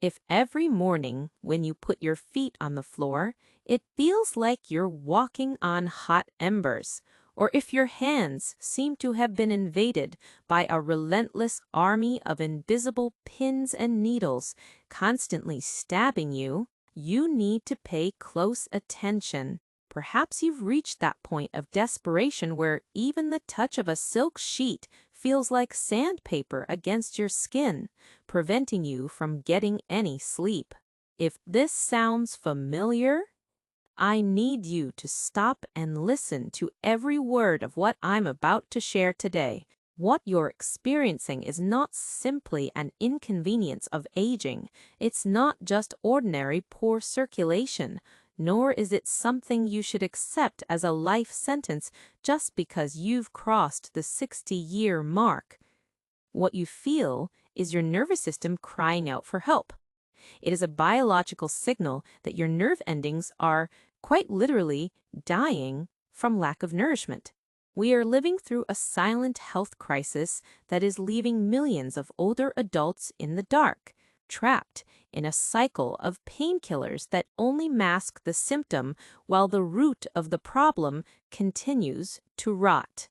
If every morning when you put your feet on the floor, it feels like you're walking on hot embers, or if your hands seem to have been invaded by a relentless army of invisible pins and needles constantly stabbing you, you need to pay close attention. Perhaps you've reached that point of desperation where even the touch of a silk sheet feels like sandpaper against your skin, preventing you from getting any sleep. If this sounds familiar, I need you to stop and listen to every word of what I'm about to share today. What you're experiencing is not simply an inconvenience of aging. It's not just ordinary poor circulation, nor is it something you should accept as a life sentence just because you've crossed the 60-year mark. What you feel is your nervous system crying out for help. It is a biological signal that your nerve endings are, quite literally, dying from lack of nourishment. We are living through a silent health crisis that is leaving millions of older adults in the dark, trapped in a cycle of painkillers that only mask the symptom while the root of the problem continues to rot.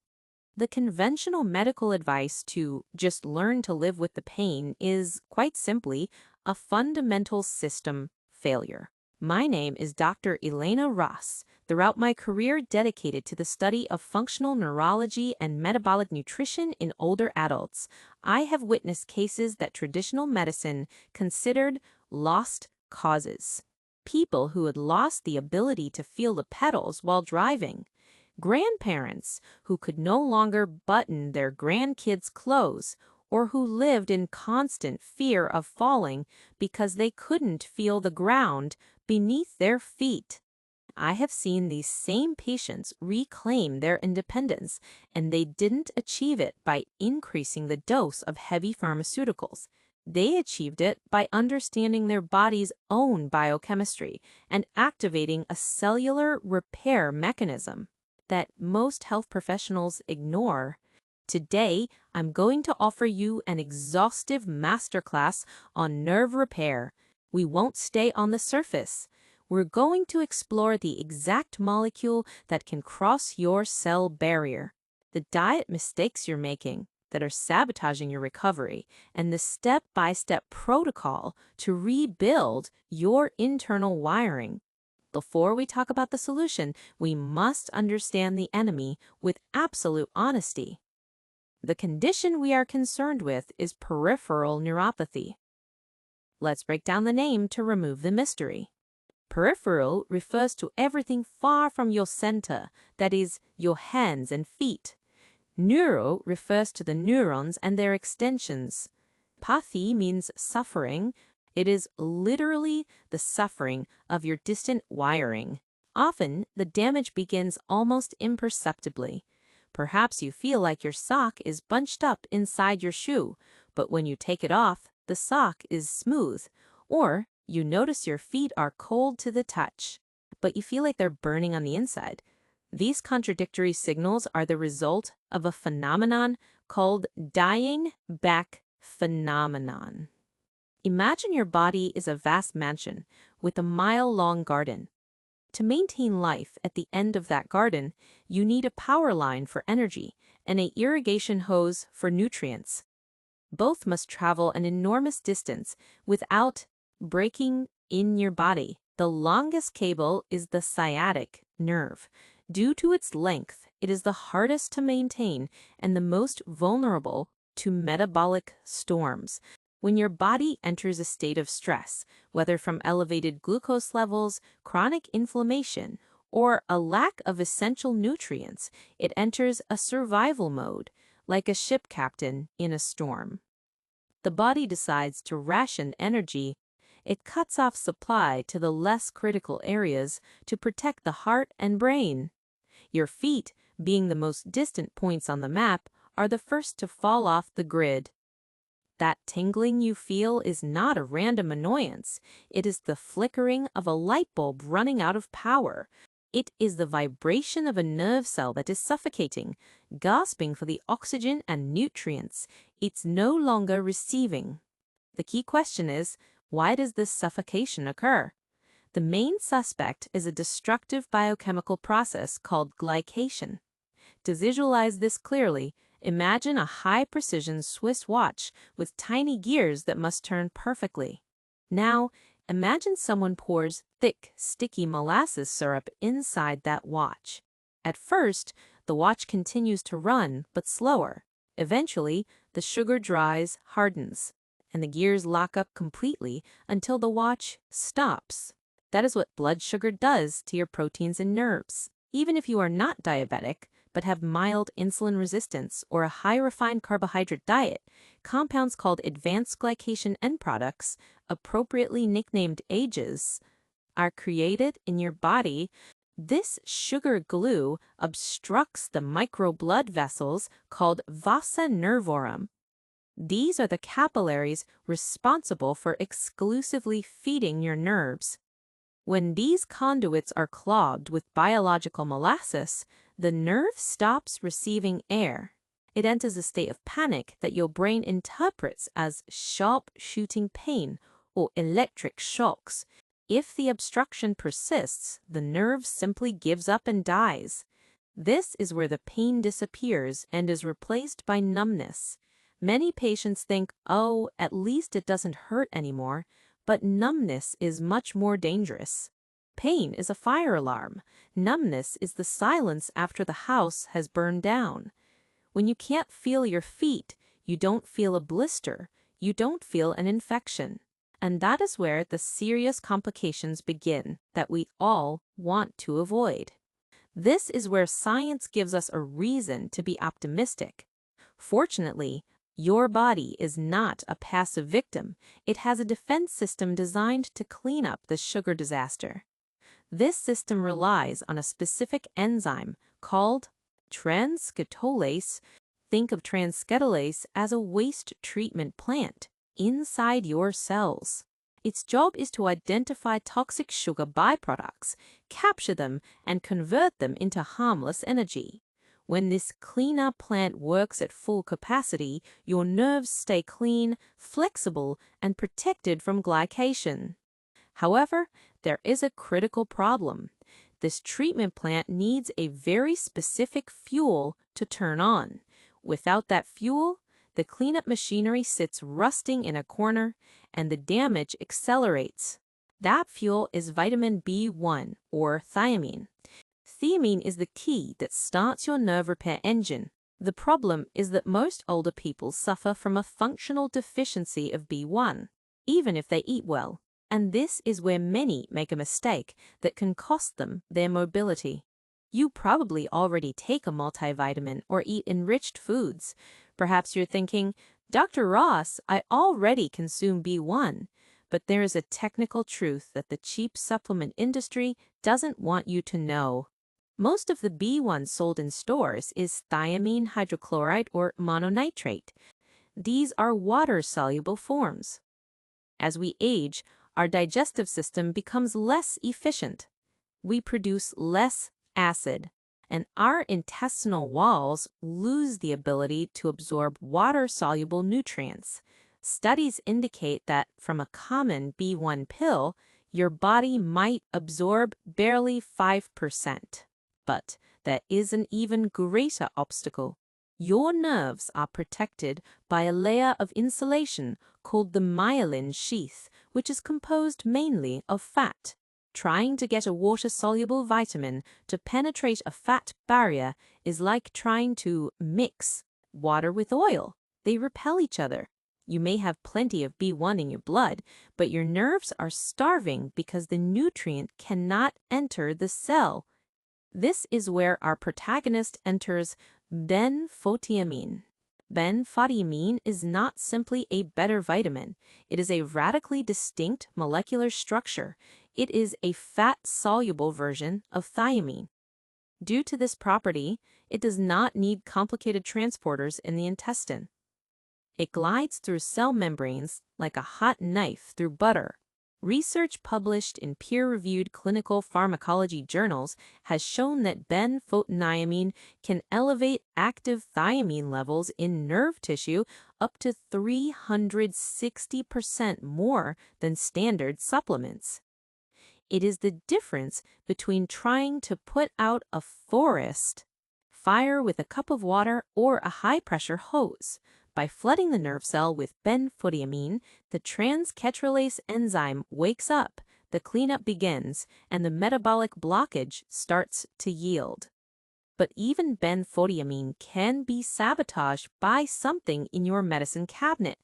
The conventional medical advice to just learn to live with the pain is, quite simply, a fundamental system failure. My name is Dr. Elena Ross. Throughout my career dedicated to the study of functional neurology and metabolic nutrition in older adults, I have witnessed cases that traditional medicine considered lost causes. People who had lost the ability to feel the pedals while driving. Grandparents who could no longer button their grandkids' clothes, or who lived in constant fear of falling because they couldn't feel the ground beneath their feet. I have seen these same patients reclaim their independence, and they didn't achieve it by increasing the dose of heavy pharmaceuticals. They achieved it by understanding their body's own biochemistry and activating a cellular repair mechanism that most health professionals ignore. Today, I'm going to offer you an exhaustive masterclass on nerve repair. We won't stay on the surface. We're going to explore the exact molecule that can cross your cell barrier, the diet mistakes you're making that are sabotaging your recovery, and the step-by-step protocol to rebuild your internal wiring. Before we talk about the solution, we must understand the enemy with absolute honesty. The condition we are concerned with is peripheral neuropathy. Let's break down the name to remove the mystery. Peripheral refers to everything far from your center, that is, your hands and feet. Neuro refers to the neurons and their extensions. Pathy means suffering. It is literally the suffering of your distant wiring. Often, the damage begins almost imperceptibly. Perhaps you feel like your sock is bunched up inside your shoe, but when you take it off, the sock is smooth. Or you notice your feet are cold to the touch, but you feel like they're burning on the inside. These contradictory signals are the result of a phenomenon called dying back phenomenon. Imagine your body is a vast mansion with a mile-long garden. To maintain life at the end of that garden, you need a power line for energy and an irrigation hose for nutrients. Both must travel an enormous distance without breaking in your body. The longest cable is the sciatic nerve. Due to its length, it is the hardest to maintain and the most vulnerable to metabolic storms. When your body enters a state of stress, whether from elevated glucose levels, chronic inflammation, or a lack of essential nutrients, it enters a survival mode, like a ship captain in a storm. The body decides to ration energy. It cuts off supply to the less critical areas to protect the heart and brain. Your feet, being the most distant points on the map, are the first to fall off the grid. That tingling you feel is not a random annoyance. It is the flickering of a light bulb running out of power. It is the vibration of a nerve cell that is suffocating, gasping for the oxygen and nutrients it's no longer receiving. The key question is, Why does this suffocation occur? The main suspect is a destructive biochemical process called glycation. To visualize this clearly, imagine a high-precision Swiss watch with tiny gears that must turn perfectly. Now, imagine someone pours thick, sticky molasses syrup inside that watch. At first, the watch continues to run, but slower. Eventually, the sugar dries, hardens, and the gears lock up completely until the watch stops. That is what blood sugar does to your proteins and nerves. Even if you are not diabetic, but have mild insulin resistance or a high refined carbohydrate diet, compounds called advanced glycation end products, appropriately nicknamed AGEs, are created in your body. This sugar glue obstructs the microblood vessels called vasa nervorum. These are the capillaries responsible for exclusively feeding your nerves. When these conduits are clogged with biological molasses, the nerve stops receiving air. It enters a state of panic that your brain interprets as sharp shooting pain or electric shocks. If the obstruction persists, the nerve simply gives up and dies. This is where the pain disappears and is replaced by numbness. Many patients think, oh, at least it doesn't hurt anymore, but numbness is much more dangerous. Pain is a fire alarm. Numbness is the silence after the house has burned down. When you can't feel your feet, you don't feel a blister, you don't feel an infection. And that is where the serious complications begin that we all want to avoid. This is where science gives us a reason to be optimistic. Fortunately, your body is not a passive victim. It has a defense system designed to clean up the sugar disaster. This system relies on a specific enzyme called transcetolase. Think of transcetolase as a waste treatment plant inside your cells. Its job is to identify toxic sugar byproducts, capture them, and convert them into harmless energy. When this cleanup plant works at full capacity, your nerves stay clean, flexible, and protected from glycation. However, there is a critical problem. This treatment plant needs a very specific fuel to turn on. Without that fuel, the cleanup machinery sits rusting in a corner, and the damage accelerates. That fuel is vitamin B1, or thiamine. Thiamine is the key that starts your nerve repair engine. The problem is that most older people suffer from a functional deficiency of B1, even if they eat well. And this is where many make a mistake that can cost them their mobility. You probably already take a multivitamin or eat enriched foods. Perhaps you're thinking, Dr. Ross, I already consume B1. But there is a technical truth that the cheap supplement industry doesn't want you to know. Most of the B1 sold in stores is thiamine hydrochloride or mononitrate. These are water-soluble forms. As we age, our digestive system becomes less efficient. We produce less acid, and our intestinal walls lose the ability to absorb water-soluble nutrients. Studies indicate that from a common B1 pill, your body might absorb barely 5%. But there is an even greater obstacle. Your nerves are protected by a layer of insulation called the myelin sheath, which is composed mainly of fat. Trying to get a water-soluble vitamin to penetrate a fat barrier is like trying to mix water with oil. They repel each other. You may have plenty of B1 in your blood, but your nerves are starving because the nutrient cannot enter the cell. This is where our protagonist enters benfotiamine. Benfotiamine is not simply a better vitamin. It is a radically distinct molecular structure. It is a fat-soluble version of thiamine. Due to this property, it does not need complicated transporters in the intestine. It glides through cell membranes like a hot knife through butter. Research published in peer-reviewed clinical pharmacology journals has shown that benfotiamine can elevate active thiamine levels in nerve tissue up to 360% more than standard supplements. It is the difference between trying to put out a forest fire with a cup of water or a high-pressure hose. By flooding the nerve cell with benphotiamine, the transketralase enzyme wakes up, the cleanup begins, and the metabolic blockage starts to yield. But even benphotiamine can be sabotaged by something in your medicine cabinet.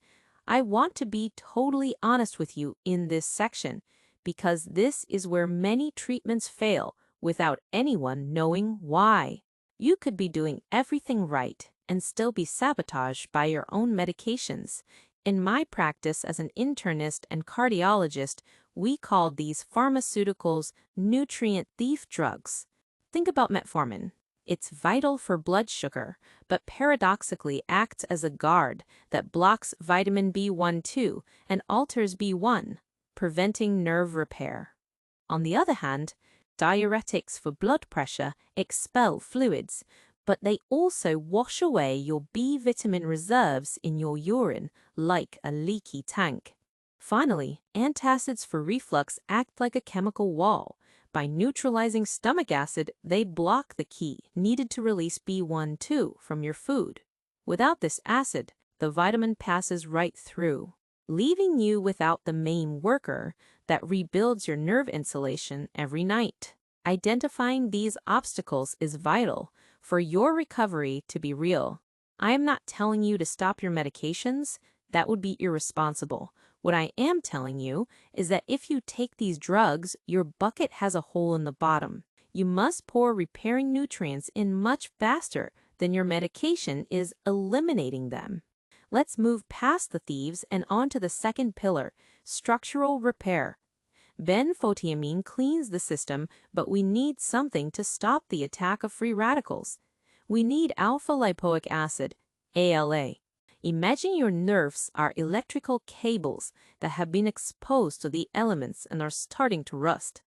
I want to be totally honest with you in this section, because this is where many treatments fail without anyone knowing why. You could be doing everything right and still be sabotaged by your own medications. In my practice as an internist and cardiologist, we call these pharmaceuticals nutrient thief drugs. Think about metformin. It's vital for blood sugar, but paradoxically acts as a guard that blocks vitamin B1-2 and alters B1, preventing nerve repair. On the other hand, diuretics for blood pressure expel fluids, but they also wash away your B vitamin reserves in your urine like a leaky tank. Finally, antacids for reflux act like a chemical wall. By neutralizing stomach acid, they block the key needed to release B1-2 from your food. Without this acid, the vitamin passes right through, leaving you without the main worker that rebuilds your nerve insulation every night. Identifying these obstacles is vital for your recovery to be real. I am not telling you to stop your medications. That would be irresponsible. What I am telling you is that if you take these drugs, your bucket has a hole in the bottom. You must pour repairing nutrients in much faster than your medication is eliminating them. Let's move past the thieves and on to the second pillar, structural repair. Benphotiamine cleans the system, but we need something to stop the attack of free radicals. We need alpha-lipoic acid, ALA. Imagine your nerves are electrical cables that have been exposed to the elements and are starting to rust.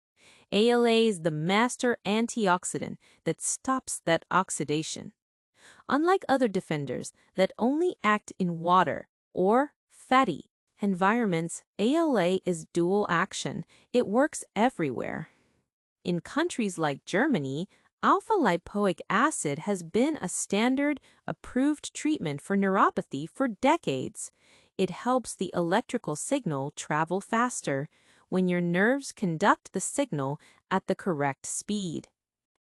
ALA is the master antioxidant that stops that oxidation. Unlike other defenders that only act in water or fatty environments, ALA is dual action. It works everywhere. In countries like Germany, alpha-lipoic acid has been a standard, approved treatment for neuropathy for decades. It helps the electrical signal travel faster when your nerves conduct the signal at the correct speed.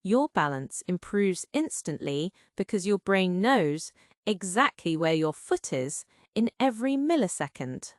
Your balance improves instantly because your brain knows exactly where your foot is in every millisecond.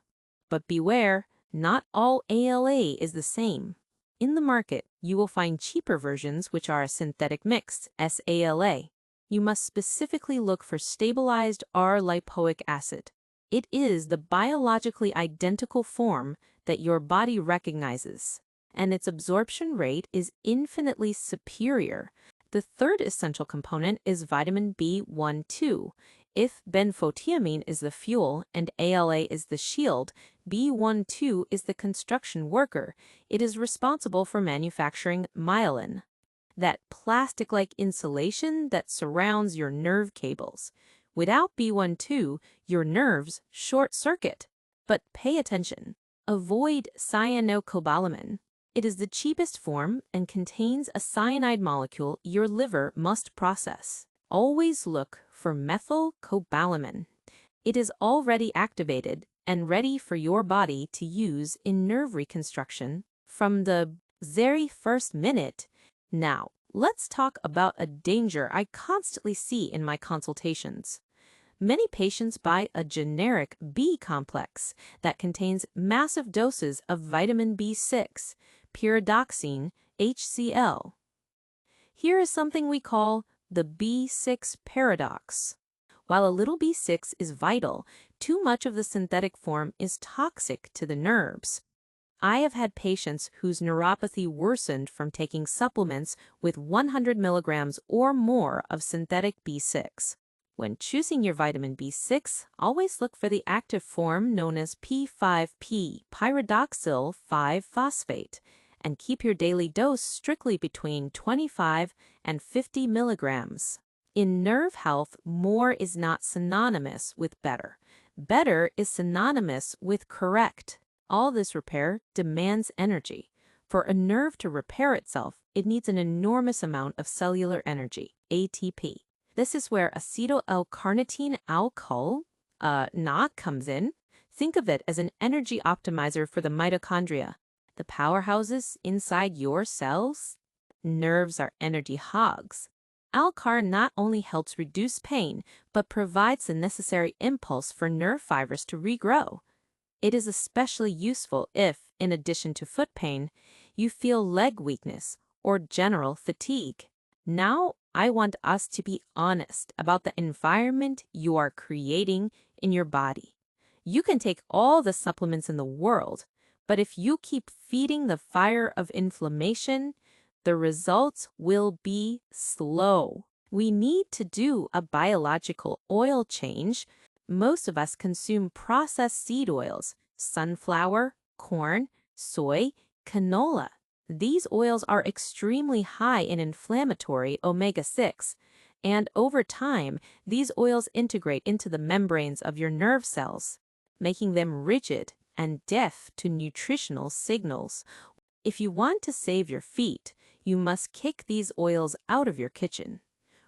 But beware, not all ALA is the same. In the market, you will find cheaper versions which are a synthetic mix, SALA. You must specifically look for stabilized R-lipoic acid. It is the biologically identical form that your body recognizes, and its absorption rate is infinitely superior. The third essential component is vitamin B1-2. If benphotiamine is the fuel and ALA is the shield, B1-2 is the construction worker. It is responsible for manufacturing myelin, that plastic-like insulation that surrounds your nerve cables. Without B1-2, your nerves short-circuit. But pay attention. Avoid cyanocobalamin. It is the cheapest form and contains a cyanide molecule your liver must process. Always look for methylcobalamin. It is already activated and ready for your body to use in nerve reconstruction from the very first minute. Now, let's talk about a danger I constantly see in my consultations. Many patients buy a generic B complex that contains massive doses of vitamin B6, pyridoxine, HCl. Here is something we call the B6 paradox. While a little B6 is vital, too much of the synthetic form is toxic to the nerves. I have had patients whose neuropathy worsened from taking supplements with 100 milligrams or more of synthetic B6. When choosing your vitamin B6, always look for the active form known as P5P, pyridoxal 5-phosphate, and keep your daily dose strictly between 25 and 50 milligrams. In nerve health, more is not synonymous with better. Better is synonymous with correct. All this repair demands energy. For a nerve to repair itself, it needs an enormous amount of cellular energy, ATP. This is where acetyl-L-carnitine alcohol, NA, comes in. Think of it as an energy optimizer for the mitochondria, the powerhouses inside your cells. Nerves are energy hogs. Alcar not only helps reduce pain, but provides the necessary impulse for nerve fibers to regrow. It is especially useful if, in addition to foot pain, you feel leg weakness or general fatigue. Now, I want us to be honest about the environment you are creating in your body. You can take all the supplements in the world, but if you keep feeding the fire of inflammation, the results will be slow. We need to do a biological oil change. Most of us consume processed seed oils, sunflower, corn, soy, canola. These oils are extremely high in inflammatory omega-6, and over time, these oils integrate into the membranes of your nerve cells, making them rigid and deaf to nutritional signals. If you want to save your feet, you must kick these oils out of your kitchen.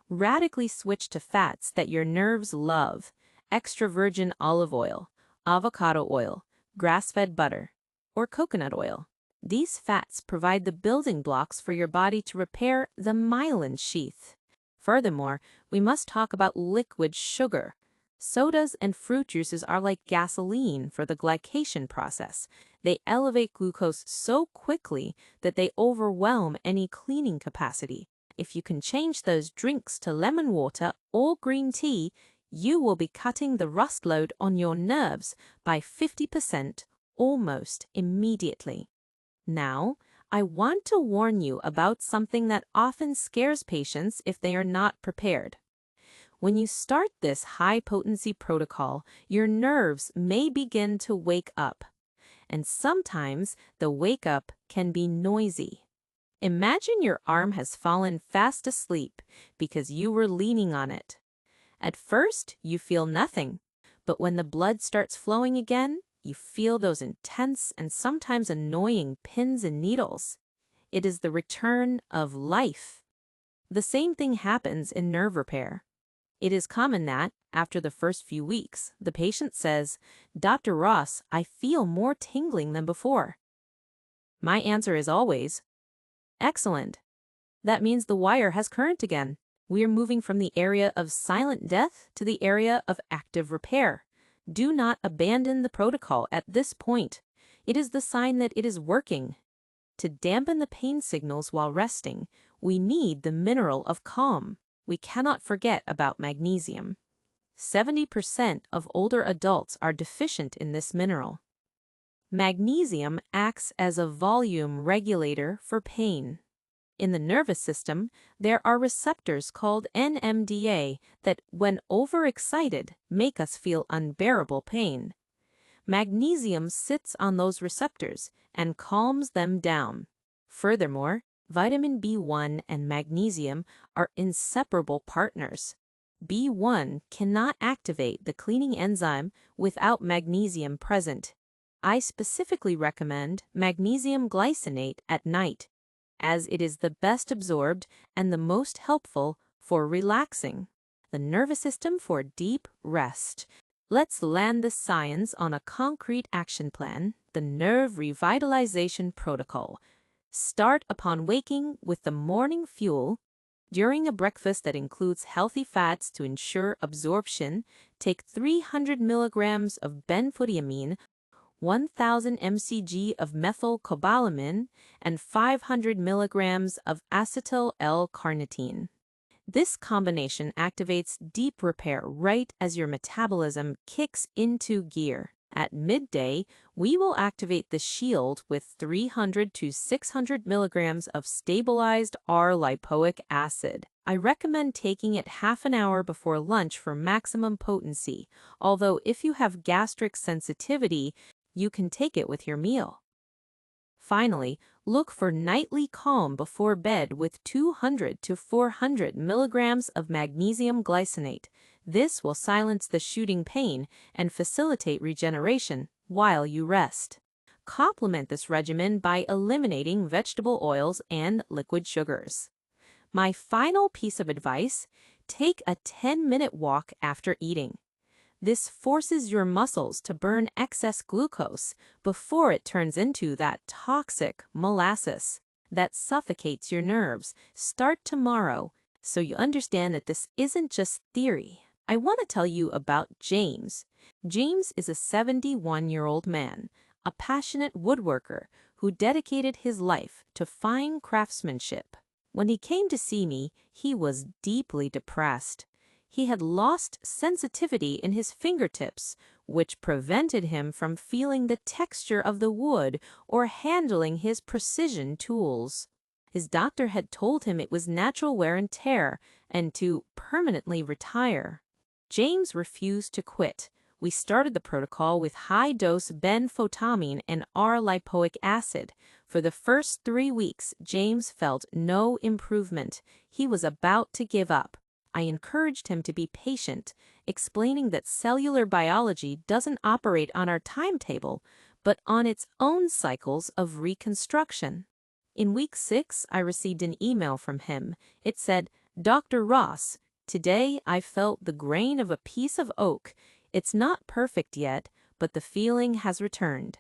Radically switch to fats that your nerves love: extra virgin olive oil, avocado oil, grass-fed butter, or coconut oil. These fats provide the building blocks for your body to repair the myelin sheath. Furthermore, we must talk about liquid sugar. Sodas and fruit juices are like gasoline for the glycation process. They elevate glucose so quickly that they overwhelm any cleaning capacity. If you can change those drinks to lemon water or green tea, you will be cutting the rust load on your nerves by 50% almost immediately. Now, I want to warn you about something that often scares patients if they are not prepared. When you start this high-potency protocol, your nerves may begin to wake up. And sometimes the wake-up can be noisy. Imagine your arm has fallen fast asleep because you were leaning on it. At first, you feel nothing, but when the blood starts flowing again, you feel those intense and sometimes annoying pins and needles. It is the return of life. The same thing happens in nerve repair. It is common that, after the first few weeks, the patient says, "Dr. Ross, I feel more tingling than before." My answer is always, "Excellent. That means the wire has current again. We are moving from the area of silent death to the area of active repair. Do not abandon the protocol at this point. It is the sign that it is working." To dampen the pain signals while resting, we need the mineral of calm. We cannot forget about magnesium. 70% of older adults are deficient in this mineral. Magnesium acts as a volume regulator for pain. In the nervous system, there are receptors called NMDA that, when overexcited, make us feel unbearable pain. Magnesium sits on those receptors and calms them down. Furthermore, vitamin B1 and magnesium are inseparable partners. B1 cannot activate the cleaning enzyme without magnesium present. I specifically recommend magnesium glycinate at night, as it is the best absorbed and the most helpful for relaxing the nervous system for deep rest. Let's land the science on a concrete action plan, the Nerve Revitalization Protocol. Start upon waking with the morning fuel. During a breakfast that includes healthy fats to ensure absorption, take 300 milligrams of benfotiamine, 1,000 mcg of methylcobalamin, and 500 milligrams of acetyl-L-carnitine. This combination activates deep repair right as your metabolism kicks into gear. At midday, we will activate the shield with 300 to 600 milligrams of stabilized R-lipoic acid. I recommend taking it half an hour before lunch for maximum potency, although if you have gastric sensitivity, you can take it with your meal. Finally, look for nightly calm before bed with 200 to 400 milligrams of magnesium glycinate. This will silence the shooting pain and facilitate regeneration while you rest. Complement this regimen by eliminating vegetable oils and liquid sugars. My final piece of advice: take a 10-minute walk after eating. This forces your muscles to burn excess glucose before it turns into that toxic molasses that suffocates your nerves. Start tomorrow, so you understand that this isn't just theory. I want to tell you about James. James is a 71-year-old man, a passionate woodworker who dedicated his life to fine craftsmanship. When he came to see me, he was deeply depressed. He had lost sensitivity in his fingertips, which prevented him from feeling the texture of the wood or handling his precision tools. His doctor had told him it was natural wear and tear and to permanently retire. James refused to quit. We started the protocol with high-dose benfotiamine and R-lipoic acid. For the first 3 weeks, James felt no improvement. He was about to give up. I encouraged him to be patient, explaining that cellular biology doesn't operate on our timetable, but on its own cycles of reconstruction. In week 6, I received an email from him. It said, "Dr. Ross, today I felt the grain of a piece of oak. It's not perfect yet, but the feeling has returned."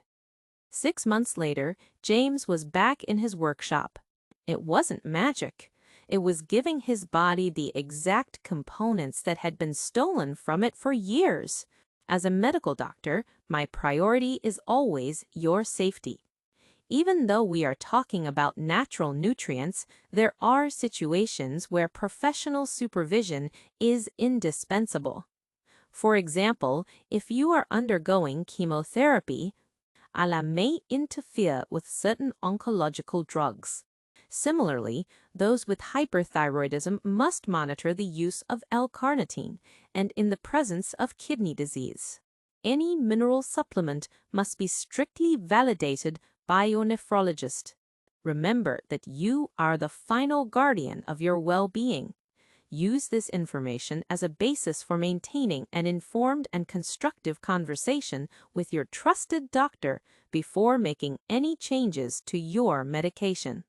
6 months later, James was back in his workshop. It wasn't magic. It was giving his body the exact components that had been stolen from it for years. As a medical doctor, my priority is always your safety. Even though we are talking about natural nutrients, there are situations where professional supervision is indispensable. For example, if you are undergoing chemotherapy, it may interfere with certain oncological drugs. Similarly, those with hyperthyroidism must monitor the use of L-carnitine and in the presence of kidney disease. Any mineral supplement must be strictly validated by your nephrologist. Remember that you are the final guardian of your well-being. Use this information as a basis for maintaining an informed and constructive conversation with your trusted doctor before making any changes to your medication.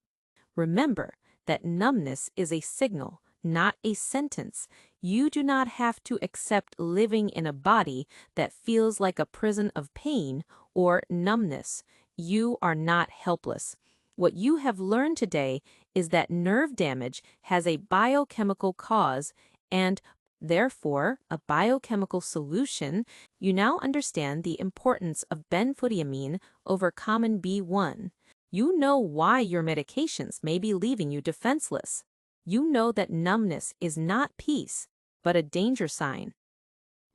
Remember that numbness is a signal, not a sentence. You do not have to accept living in a body that feels like a prison of pain or numbness. You are not helpless. What you have learned today is that nerve damage has a biochemical cause and, therefore, a biochemical solution. You now understand the importance of benfotiamine over common B1. You know why your medications may be leaving you defenseless. You know that numbness is not peace, but a danger sign.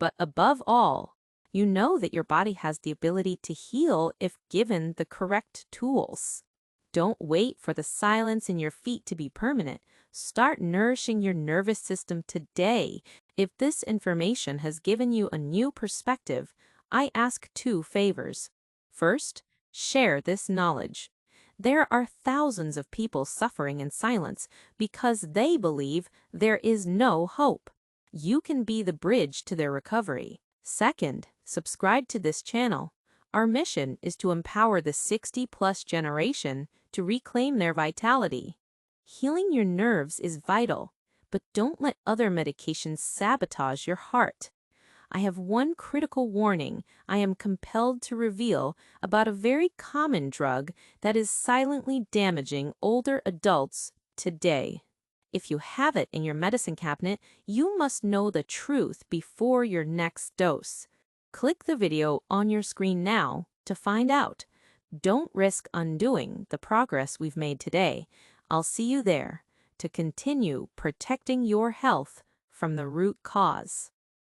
But above all, you know that your body has the ability to heal if given the correct tools. Don't wait for the silence in your feet to be permanent. Start nourishing your nervous system today. If this information has given you a new perspective, I ask 2 favors. First, share this knowledge. There are thousands of people suffering in silence because they believe there is no hope. You can be the bridge to their recovery. Second, subscribe to this channel. Our mission is to empower the 60-plus generation to reclaim their vitality. Healing your nerves is vital, but don't let other medications sabotage your heart. I have one critical warning I am compelled to reveal about a very common drug that is silently damaging older adults today. If you have it in your medicine cabinet, you must know the truth before your next dose. Click the video on your screen now to find out. Don't risk undoing the progress we've made today. I'll see you there to continue protecting your health from the root cause.